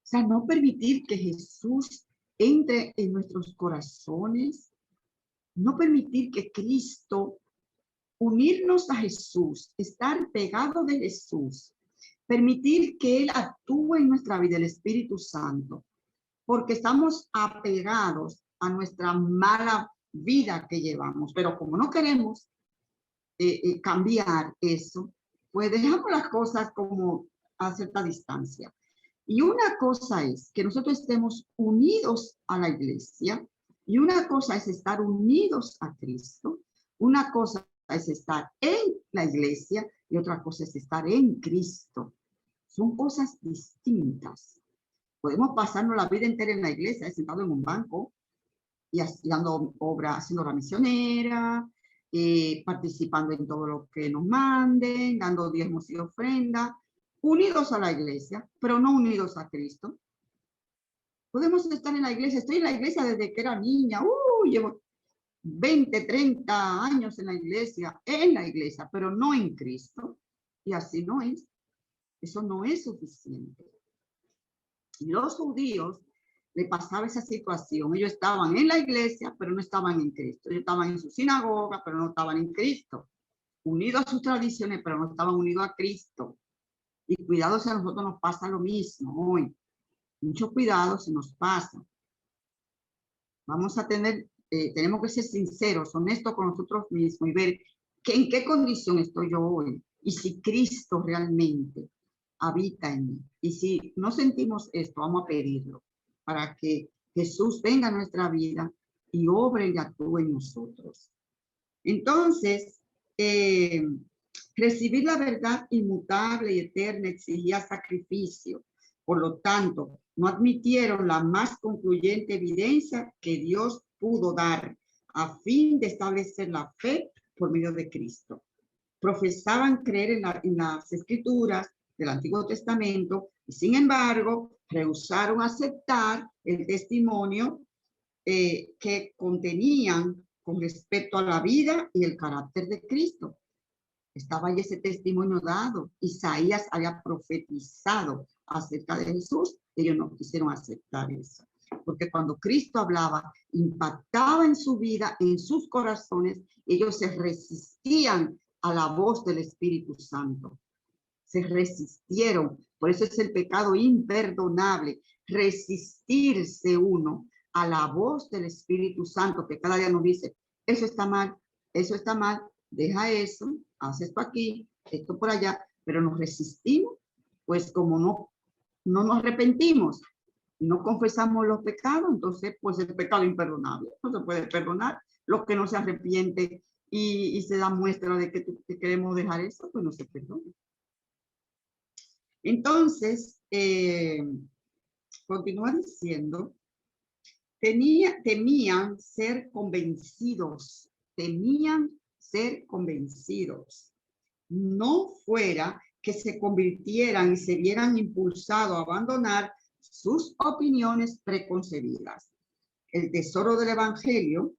Speaker 2: sea, no permitir que Jesús entre en nuestros corazones, no permitir que Cristo, unirnos a Jesús, estar pegado de Jesús, permitir que Él actúe en nuestra vida, el Espíritu Santo, porque estamos apegados a nuestra mala vida que llevamos, pero como no queremos cambiar eso, pues dejamos las cosas como a cierta distancia. Y una cosa es que nosotros estemos unidos a la iglesia, y una cosa es estar unidos a Cristo, una cosa es estar en la iglesia y otra cosa es estar en Cristo. Son cosas distintas. Podemos pasarnos la vida entera en la iglesia, sentado en un banco y dando obra, haciendo la misionera, participando en todo lo que nos manden, dando diezmos y ofrendas, unidos a la iglesia, pero no unidos a Cristo. Podemos estar en la iglesia, estoy en la iglesia desde que era niña, llevo 20, 30 años en la iglesia, pero no en Cristo. Y así no es. Eso no es suficiente. Y los judíos le pasaba esa situación. Ellos estaban en la iglesia, pero no estaban en Cristo. Ellos estaban en su sinagoga, pero no estaban en Cristo. Unidos a sus tradiciones, pero no estaban unidos a Cristo. Y cuidado si a nosotros nos pasa lo mismo hoy. Mucho cuidado si nos pasa. Vamos a tener, tenemos que ser sinceros, honestos con nosotros mismos y ver en qué condición estoy yo hoy. Y si Cristo realmente habita en mí. Y si no sentimos esto, vamos a pedirlo para que Jesús venga a nuestra vida y obre y actúe en nosotros. Entonces, recibir la verdad inmutable y eterna exigía sacrificio. Por lo tanto, no admitieron la más concluyente evidencia que Dios pudo dar a fin de establecer la fe por medio de Cristo. Profesaban creer en las Escrituras del Antiguo Testamento y sin embargo rehusaron aceptar el testimonio que contenían con respecto a la vida y el carácter de Cristo. Estaba ahí ese testimonio dado. Isaías había profetizado acerca de Jesús. Ellos no quisieron aceptar eso. Porque cuando Cristo hablaba, impactaba en su vida, en sus corazones, ellos se resistían a la voz del Espíritu Santo. Se resistieron. Por eso es el pecado imperdonable. Resistirse uno a la voz del Espíritu Santo, que cada día nos dice, eso está mal, deja eso, haz esto aquí, esto por allá, pero nos resistimos, pues como no nos arrepentimos, no confesamos los pecados, entonces pues el pecado imperdonable, no se puede perdonar. Lo que no se arrepiente y se da muestra de que queremos dejar eso, pues no se perdona. Entonces, continúa diciendo, temían ser convencidos, no fuera que se convirtieran y se vieran impulsados a abandonar sus opiniones preconcebidas. El tesoro del evangelio,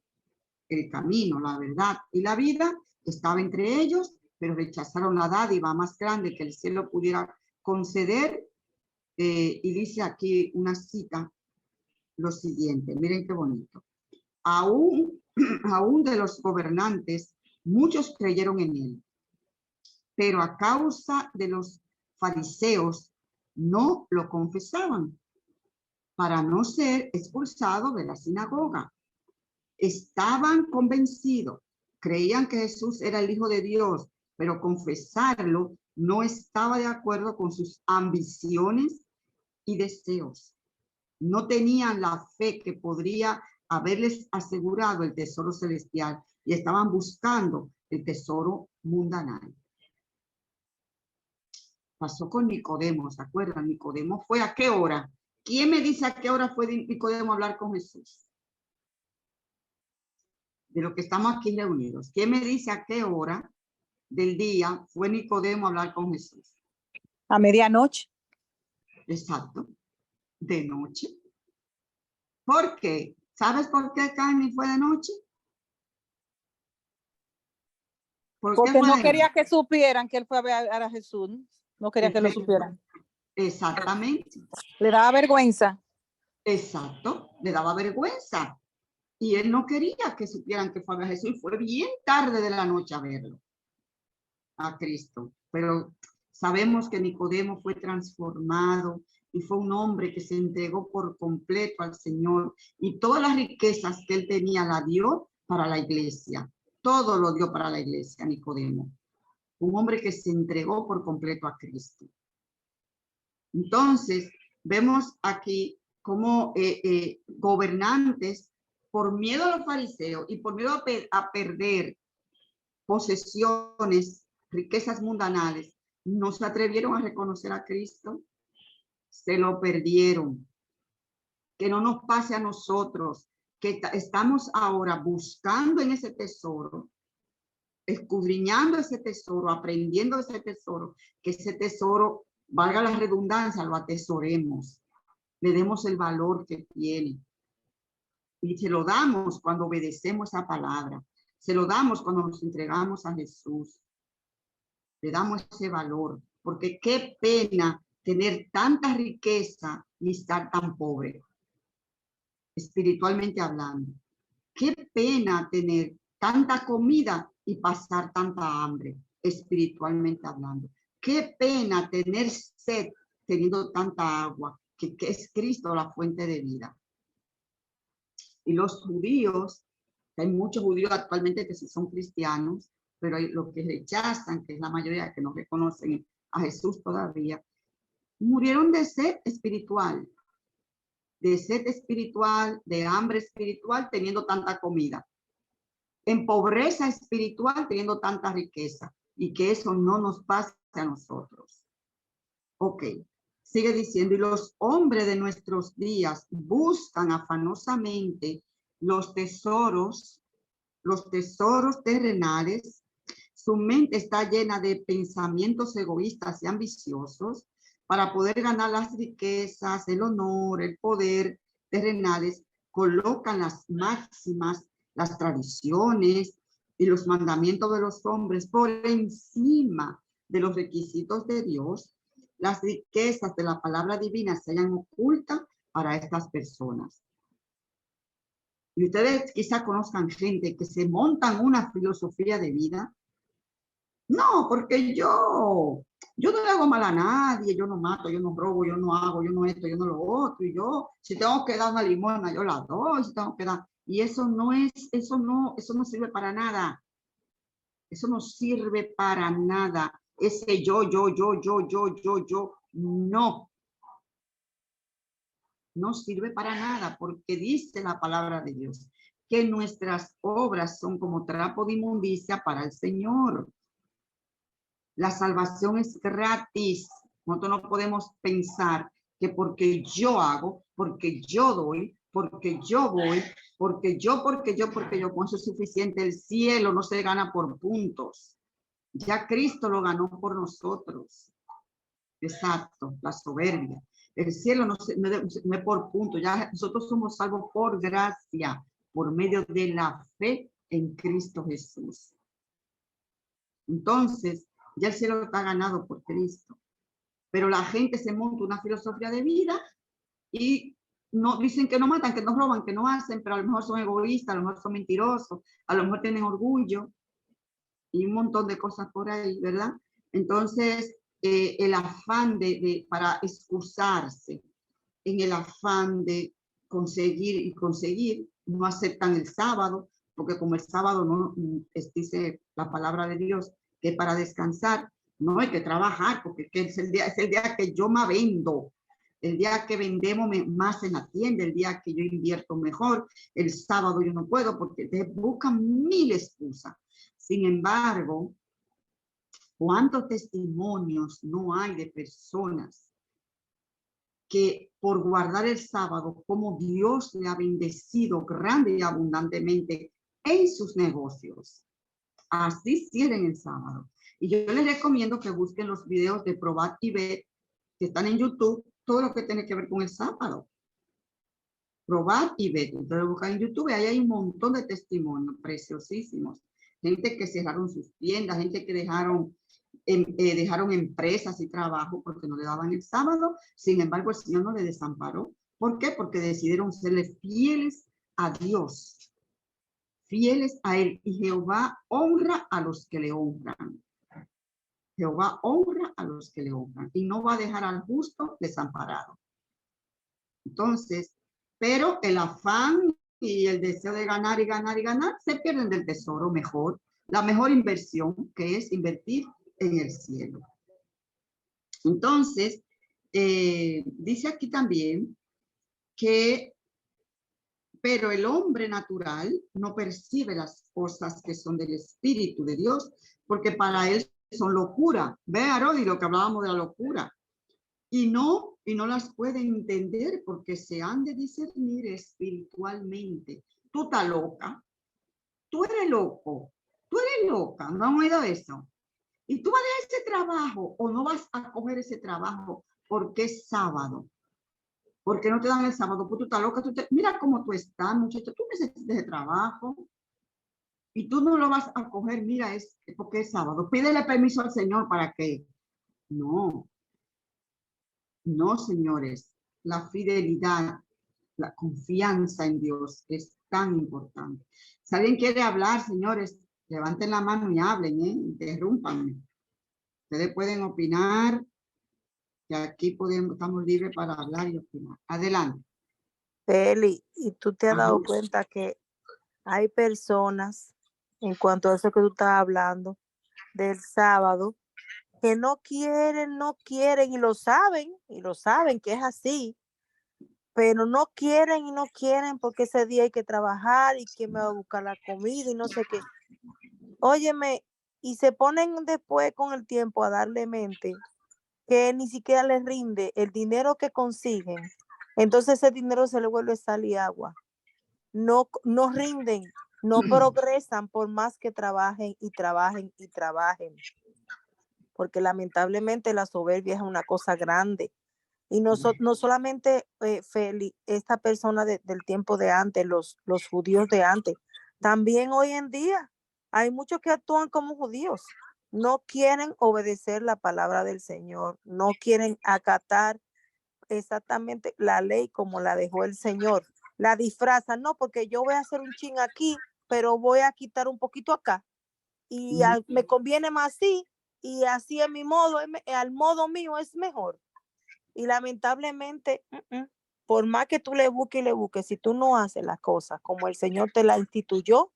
Speaker 2: el camino, la verdad y la vida estaba entre ellos, pero rechazaron la dádiva más grande que el cielo pudiera conceder. Y dice aquí una cita, lo siguiente, miren qué bonito. Aún de los gobernantes, muchos creyeron en él, pero a causa de los fariseos no lo confesaban para no ser expulsado de la sinagoga. Estaban convencidos, creían que Jesús era el Hijo de Dios, pero confesarlo no estaba de acuerdo con sus ambiciones y deseos. No tenían la fe que podría haberles asegurado el tesoro celestial y estaban buscando el tesoro mundanal. Pasó con Nicodemo, ¿se acuerdan? Nicodemo fue ¿a qué hora? ¿Quién me dice a qué hora fue Nicodemo a hablar con Jesús? De lo que estamos aquí reunidos. ¿Quién me dice a qué hora del día fue Nicodemo a hablar con Jesús?
Speaker 1: A medianoche.
Speaker 2: Exacto. De noche. ¿Por qué? ¿Sabes por qué, Carmen, fue de noche?
Speaker 1: Porque no quería que supieran que él fue a ver a Jesús. No quería que lo supieran.
Speaker 2: Exactamente.
Speaker 1: Le daba vergüenza.
Speaker 2: Exacto. Le daba vergüenza. Y él no quería que supieran que fue a ver a Jesús. Y fue bien tarde de la noche a verlo. A Cristo. Pero sabemos que Nicodemo fue transformado y fue un hombre que se entregó por completo al Señor. Y todas las riquezas que él tenía la dio para la iglesia. Todo lo dio para la iglesia, Nicodemo. Un hombre que se entregó por completo a Cristo. Entonces, vemos aquí cómo gobernantes, por miedo a los fariseos y por miedo a perder posesiones, riquezas mundanales, no se atrevieron a reconocer a Cristo. Se lo perdieron. Que no nos pase a nosotros, que estamos ahora buscando en ese tesoro, escudriñando ese tesoro, aprendiendo ese tesoro, que ese tesoro, valga la redundancia, lo atesoremos, le demos el valor que tiene. Y se lo damos cuando obedecemos esa palabra, se lo damos cuando nos entregamos a Jesús, le damos ese valor, porque qué pena tener tanta riqueza y estar tan pobre, espiritualmente hablando. Qué pena tener tanta comida y pasar tanta hambre, espiritualmente hablando. Qué pena tener sed teniendo tanta agua, que es Cristo la fuente de vida. Y los judíos, hay muchos judíos actualmente que sí son cristianos, pero hay los que rechazan, que es la mayoría que no reconocen a Jesús todavía, murieron de sed espiritual. De sed espiritual, de hambre espiritual, teniendo tanta comida. En pobreza espiritual, teniendo tanta riqueza. Y que eso no nos pase a nosotros. Ok. Sigue diciendo, y los hombres de nuestros días buscan afanosamente los tesoros terrenales. Su mente está llena de pensamientos egoístas y ambiciosos para poder ganar las riquezas, el honor, el poder terrenales colocan las máximas, las tradiciones y los mandamientos de los hombres por encima de los requisitos de Dios, las riquezas de la palabra divina se hayan ocultas para estas personas. Y ustedes quizá conozcan gente que se montan una filosofía de vida. No, porque yo no le hago mal a nadie, yo no mato, yo no robo, yo no hago, yo no esto, yo no lo otro, y yo, si tengo que dar una limona, yo la doy, si tengo que dar, y eso no sirve para nada, eso no sirve para nada, ese yo, no sirve para nada, porque dice la palabra de Dios, que nuestras obras son como trapo de inmundicia para el Señor. La salvación es gratis. Nosotros no podemos pensar que porque yo hago, porque yo doy, porque yo voy, porque yo, con eso es suficiente. El cielo no se gana por puntos. Ya Cristo lo ganó por nosotros. Exacto, la soberbia. El cielo no es por puntos. Ya nosotros somos salvos por gracia, por medio de la fe en Cristo Jesús. Entonces, ya el cielo está ganado por Cristo. Pero la gente se monta una filosofía de vida y no dicen que no matan, que no roban, que no hacen, pero a lo mejor son egoístas, a lo mejor son mentirosos, a lo mejor tienen orgullo y un montón de cosas por ahí, ¿verdad? Entonces, el afán para excusarse, en el afán de conseguir, no aceptan el sábado, porque como el sábado no dice la palabra de Dios, que para descansar no hay que trabajar, porque es el día que yo me vendo, el día que vendemos más en la tienda, el día que yo invierto mejor, el sábado yo no puedo, porque te buscan mil excusas. Sin embargo, ¿cuántos testimonios no hay de personas que por guardar el sábado, como Dios le ha bendecido grande y abundantemente en sus negocios? Así cierren el sábado. Y yo les recomiendo que busquen los videos de Probar y Ver que están en YouTube, todo lo que tiene que ver con el sábado. Probar y Ver. Entonces buscan en YouTube y ahí hay un montón de testimonios preciosísimos. Gente que cerraron sus tiendas, gente que dejaron empresas y trabajo porque no le daban el sábado. Sin embargo, el Señor no le desamparó. ¿Por qué? Porque decidieron serle fieles a Dios, fieles a Él. Y Jehová honra a los que le honran. Jehová honra a los que le honran y no va a dejar al justo desamparado. Entonces, pero el afán y el deseo de ganar y ganar y ganar se pierden del tesoro mejor, la mejor inversión, que es invertir en el cielo. Entonces, dice aquí también que, pero el hombre natural no percibe las cosas que son del Espíritu de Dios, porque para él son locura. Ve, Arodi, lo que hablábamos de la locura. Y no las pueden entender porque se han de discernir espiritualmente. Tú estás loca. Tú eres loco. Tú eres loca. ¿No han oído eso? Y tú vas a dejar ese trabajo o no vas a coger ese trabajo porque es sábado. Porque no te dan el sábado. Pues tú estás loca. Mira cómo tú estás, muchacho. Tú necesitas ese trabajo. Y tú no lo vas a coger. Mira, es porque es sábado. Pídele permiso al Señor para que. No. No, señores. La fidelidad, la confianza en Dios es tan importante. Si alguien quiere hablar, señores, levanten la mano y hablen, interrúmpanme. Ustedes pueden opinar, que aquí estamos libres para hablar y opinar. Adelante.
Speaker 1: Eli, ¿y tú te has dado cuenta que hay personas, en cuanto a eso que tú estás hablando, del sábado, que no quieren y lo saben que es así, pero no quieren porque ese día hay que trabajar y que me va a buscar la comida y no sé qué. Óyeme, y se ponen después con el tiempo a darle mente que ni siquiera les rinde el dinero que consiguen. Entonces ese dinero se le vuelve sal y agua. No rinden, no progresan por más que trabajen y trabajen y trabajen. Porque lamentablemente la soberbia es una cosa grande. Y no solamente Feli, esta persona del tiempo de antes, los judíos de antes, también hoy en día hay muchos que actúan como judíos. No quieren obedecer la palabra del Señor, no quieren acatar exactamente la ley como la dejó el Señor. La disfrazan, no, porque yo voy a hacer un chin aquí, pero voy a quitar un poquito acá. Y me conviene más así, y así es mi modo, al modo mío es mejor. Y lamentablemente, por más que tú le busques y le busques, si tú no haces las cosas como el Señor te la instituyó,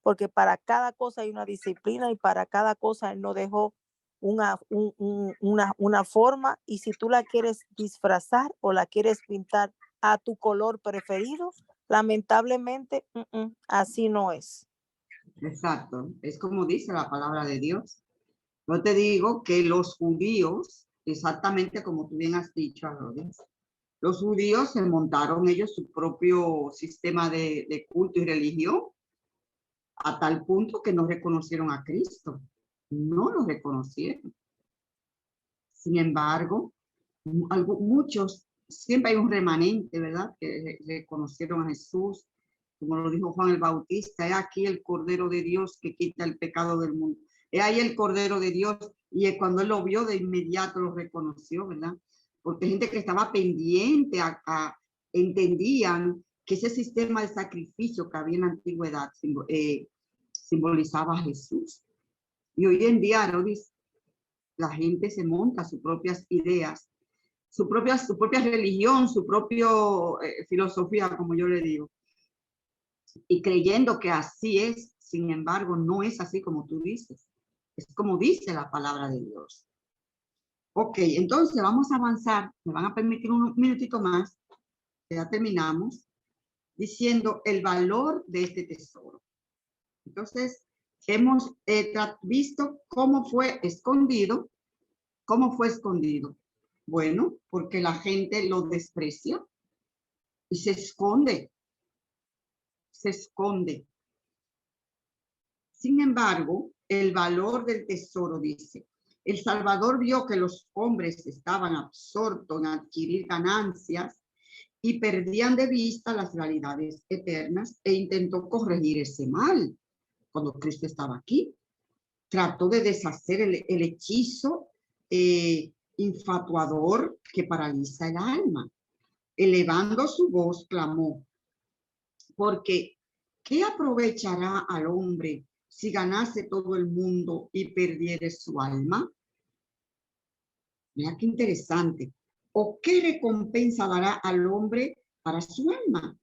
Speaker 1: porque para cada cosa hay una disciplina y para cada cosa Él nos dejó una forma, y si tú la quieres disfrazar o la quieres pintar a tu color preferido, lamentablemente así no es.
Speaker 2: Exacto, es como dice la palabra de Dios. Yo te digo que los judíos, exactamente como tú bien has dicho, Aloris, los judíos se montaron ellos su propio sistema de culto y religión a tal punto que no reconocieron a Cristo. No lo reconocieron. Sin embargo, muchos, siempre hay un remanente, ¿verdad? Que reconocieron a Jesús, como lo dijo Juan el Bautista, he aquí el Cordero de Dios que quita el pecado del mundo. He ahí el Cordero de Dios, y cuando él lo vio de inmediato lo reconoció, ¿verdad? Porque gente que estaba pendiente entendían que ese sistema de sacrificio que había en la antigüedad simbolizaba a Jesús. Y hoy en día, Arodis, la gente se monta sus propias ideas, su propia religión, su propia filosofía, como yo le digo, y creyendo que así es. Sin embargo, no es así como tú dices, es como dice la palabra de Dios. Ok, entonces vamos a avanzar, me van a permitir un minutito más, ya terminamos, diciendo el valor de este tesoro. Entonces, hemos visto cómo fue escondido. ¿Cómo fue escondido? Bueno, porque la gente lo desprecia y se esconde. Se esconde. Sin embargo, el valor del tesoro dice, el Salvador vio que los hombres estaban absortos en adquirir ganancias y perdían de vista las realidades eternas e intentó corregir ese mal cuando Cristo estaba aquí. Trató de deshacer el hechizo infatuador que paraliza el alma. Elevando su voz, clamó, porque ¿qué aprovechará al hombre si ganase todo el mundo y perdiere su alma? Mira qué interesante. ¿O qué recompensa dará al hombre para su alma?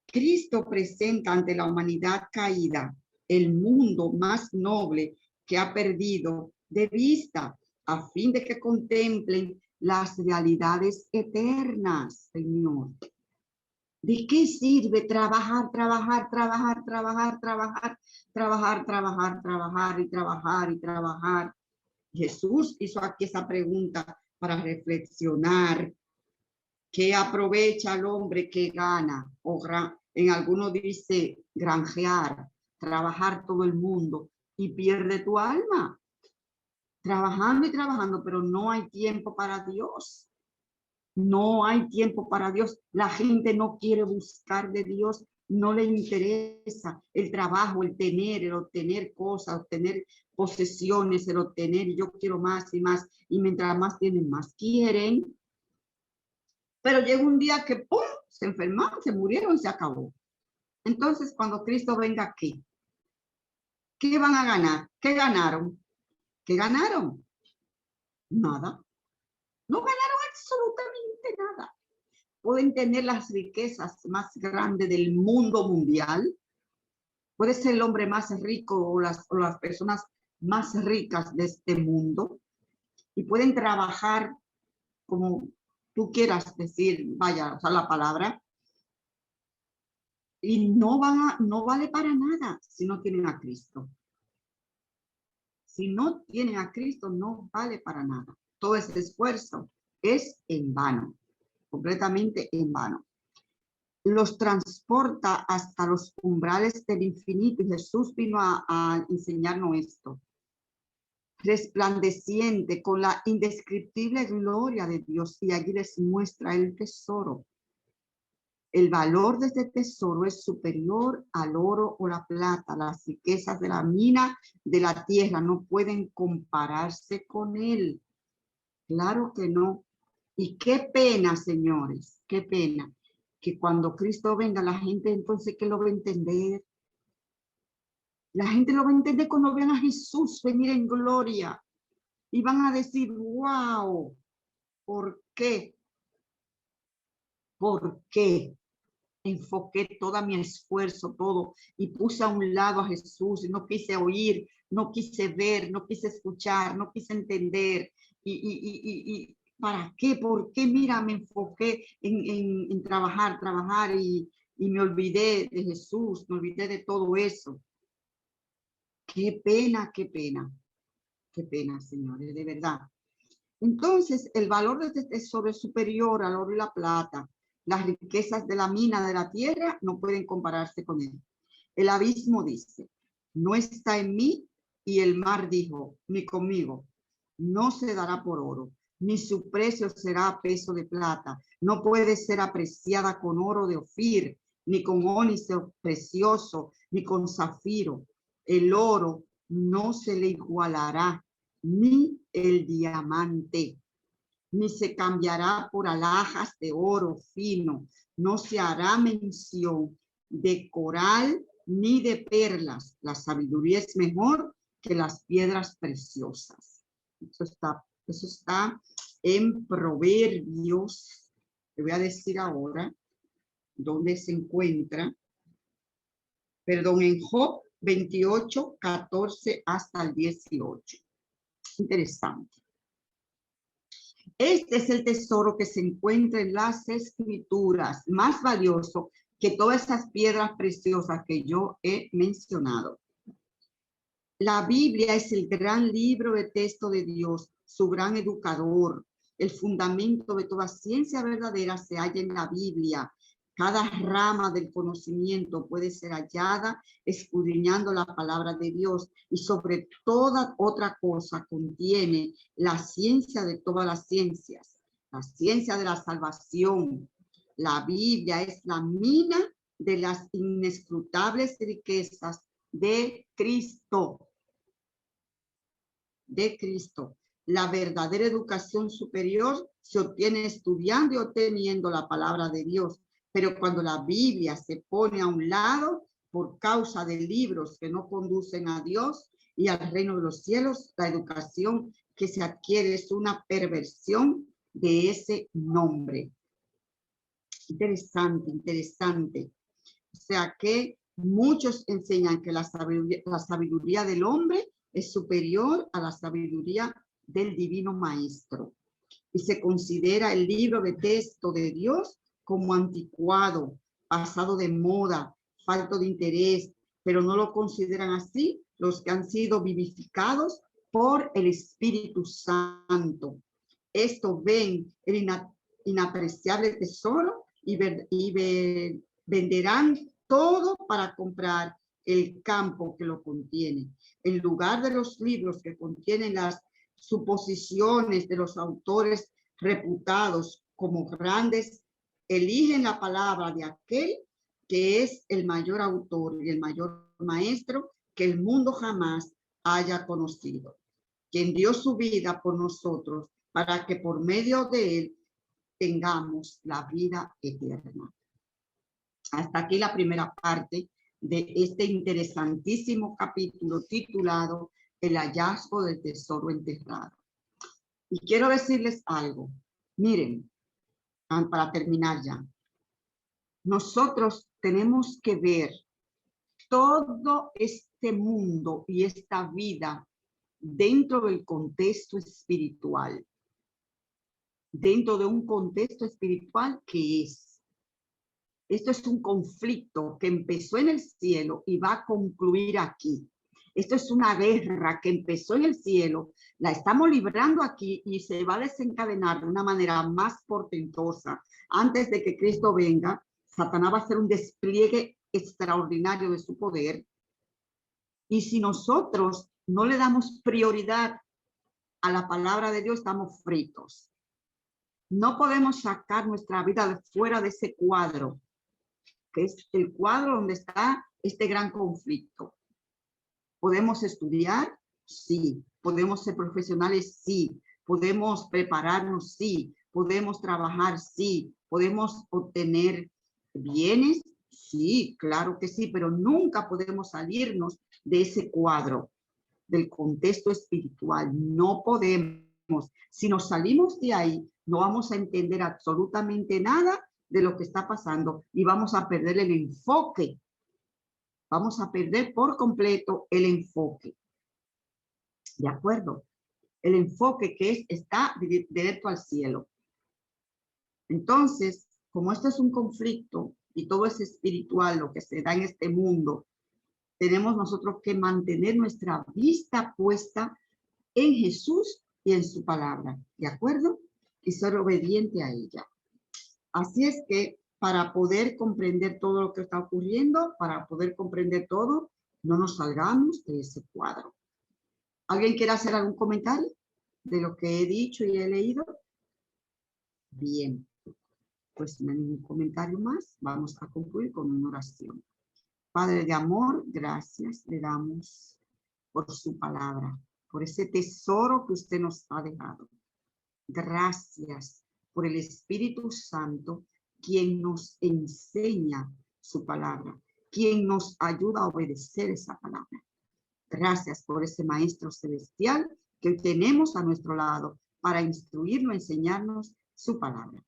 Speaker 2: Cristo presenta ante la humanidad caída el mundo más noble que ha perdido de vista a fin de que contemplen las realidades eternas, Señor. ¿De qué sirve trabajar, trabajar, trabajar, trabajar, trabajar, trabajar, trabajar, trabajar y trabajar y trabajar? Jesús hizo aquí esa pregunta para reflexionar. ¿Qué aprovecha el hombre que gana? En algunos dice granjear, trabajar todo el mundo y pierde tu alma. Trabajando y trabajando, pero no hay tiempo para Dios. No hay tiempo para Dios. La gente no quiere buscar de Dios. No le interesa el trabajo, el obtener cosas, obtener posesiones, el obtener, y yo quiero más y más. Y mientras más tienen, más quieren. Pero llega un día que ¡pum! Se enfermaron, se murieron, se acabó. Entonces, cuando Cristo venga aquí, ¿qué van a ganar? ¿Qué ganaron? ¿Qué ganaron? Nada. No ganaron absolutamente nada. Pueden tener las riquezas más grandes del mundo mundial. Puede ser el hombre más rico o las personas más ricas de este mundo. Y pueden trabajar como tú quieras decir, vaya, o sea, la palabra. Y no vale para nada si no tienen a Cristo. Si no tienen a Cristo, no vale para nada. Todo ese esfuerzo es en vano, completamente en vano. Los transporta hasta los umbrales del infinito, y Jesús vino a enseñarnos esto. resplandeciente con la indescriptible gloria de Dios, y allí les muestra el tesoro. El valor de este tesoro es superior al oro o la plata. Las riquezas de la mina de la tierra no pueden compararse con él. Claro que no. Y qué pena, señores, qué pena, que cuando Cristo venga, la gente entonces, ¿qué lo va a entender? La gente lo va a entender cuando vean a Jesús venir en gloria. Y van a decir, wow, ¿por qué? ¿Por qué? Enfoqué todo mi esfuerzo, todo, y puse a un lado a Jesús, y no quise oír, no quise ver, no quise escuchar, no quise entender. ¿Y para qué? ¿Por qué? Mira, me enfoqué en trabajar y me olvidé de Jesús, me olvidé de todo eso. Qué pena, qué pena, qué pena, señores, de verdad. Entonces, el valor de este tesoro es superior al oro y la plata. Las riquezas de la mina de la tierra no pueden compararse con él. El abismo dice, no está en mí, y el mar dijo, ni conmigo. No se dará por oro, ni su precio será a peso de plata. No puede ser apreciada con oro de Ofir, ni con ónice precioso, ni con zafiro. El oro no se le igualará, ni el diamante, ni se cambiará por alhajas de oro fino. No se hará mención de coral ni de perlas. La sabiduría es mejor que las piedras preciosas. Eso está en Proverbios. Le voy a decir ahora dónde se encuentra. Perdón, en Job 28, 14 hasta el 18. Interesante. Este es el tesoro que se encuentra en las escrituras, más valioso que todas esas piedras preciosas que yo he mencionado. La Biblia es el gran libro de texto de Dios, su gran educador. El fundamento de toda ciencia verdadera se halla en la Biblia. Cada rama del conocimiento puede ser hallada escudriñando la palabra de Dios, y sobre toda otra cosa contiene la ciencia de todas las ciencias, la ciencia de la salvación. La Biblia es la mina de las inescrutables riquezas de Cristo. De Cristo. La verdadera educación superior se obtiene estudiando y obteniendo la palabra de Dios. Pero cuando la Biblia se pone a un lado por causa de libros que no conducen a Dios y al reino de los cielos, la educación que se adquiere es una perversión de ese nombre. Interesante, interesante. O sea que muchos enseñan que la sabiduría del hombre es superior a la sabiduría del divino maestro. Y se considera el libro de texto de Dios como anticuado, pasado de moda, falto de interés, pero no lo consideran así los que han sido vivificados por el Espíritu Santo. Estos ven el inapreciable tesoro y venderán todo para comprar el campo que lo contiene. En lugar de los libros que contienen las suposiciones de los autores reputados como grandes, eligen la palabra de aquel que es el mayor autor y el mayor maestro que el mundo jamás haya conocido, quien dio su vida por nosotros para que por medio de él tengamos la vida eterna. Hasta aquí la primera parte de este interesantísimo capítulo titulado El hallazgo del tesoro enterrado. Y quiero decirles algo. Miren, para terminar ya. Nosotros tenemos que ver todo este mundo y esta vida dentro del contexto espiritual. Dentro de un contexto espiritual que es. Esto es un conflicto que empezó en el cielo y va a concluir aquí. Esto es una guerra que empezó en el cielo, la estamos librando aquí y se va a desencadenar de una manera más portentosa. Antes de que Cristo venga, Satanás va a hacer un despliegue extraordinario de su poder. Y si nosotros no le damos prioridad a la palabra de Dios, estamos fritos. No podemos sacar nuestra vida de fuera de ese cuadro, que es el cuadro donde está este gran conflicto. ¿Podemos estudiar? Sí. ¿Podemos ser profesionales? Sí. ¿Podemos prepararnos? Sí. ¿Podemos trabajar? Sí. ¿Podemos obtener bienes? Sí, claro que sí, pero nunca podemos salirnos de ese cuadro, del contexto espiritual. No podemos. Si nos salimos de ahí, no vamos a entender absolutamente nada de lo que está pasando y vamos a perder el enfoque. Vamos a perder por completo el enfoque. ¿De acuerdo? El enfoque que está directo al cielo. Entonces, como esto es un conflicto y todo es espiritual, lo que se da en este mundo, tenemos nosotros que mantener nuestra vista puesta en Jesús y en su palabra. ¿De acuerdo? Y ser obediente a ella. Así es que para poder comprender todo lo que está ocurriendo, para poder comprender todo, no nos salgamos de ese cuadro. ¿Alguien quiere hacer algún comentario de lo que he dicho y he leído? Bien, pues no hay ningún comentario más. Vamos a concluir con una oración. Padre de amor, gracias le damos por su palabra, por ese tesoro que usted nos ha dejado. Gracias por el Espíritu Santo, quien nos enseña su palabra, quien nos ayuda a obedecer esa palabra. Gracias por ese Maestro Celestial que hoy tenemos a nuestro lado para instruirnos, enseñarnos su palabra.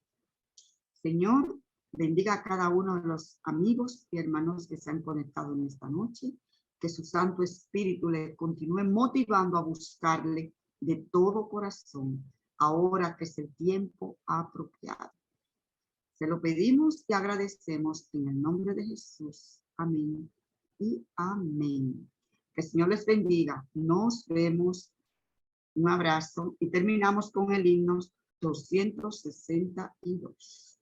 Speaker 2: Señor, bendiga a cada uno de los amigos y hermanos que se han conectado en esta noche, que su Santo Espíritu le continúe motivando a buscarle de todo corazón, ahora que es el tiempo apropiado. Se lo pedimos y agradecemos en el nombre de Jesús. Amén y amén. Que el Señor les bendiga. Nos vemos. Un abrazo y terminamos con el himno 262.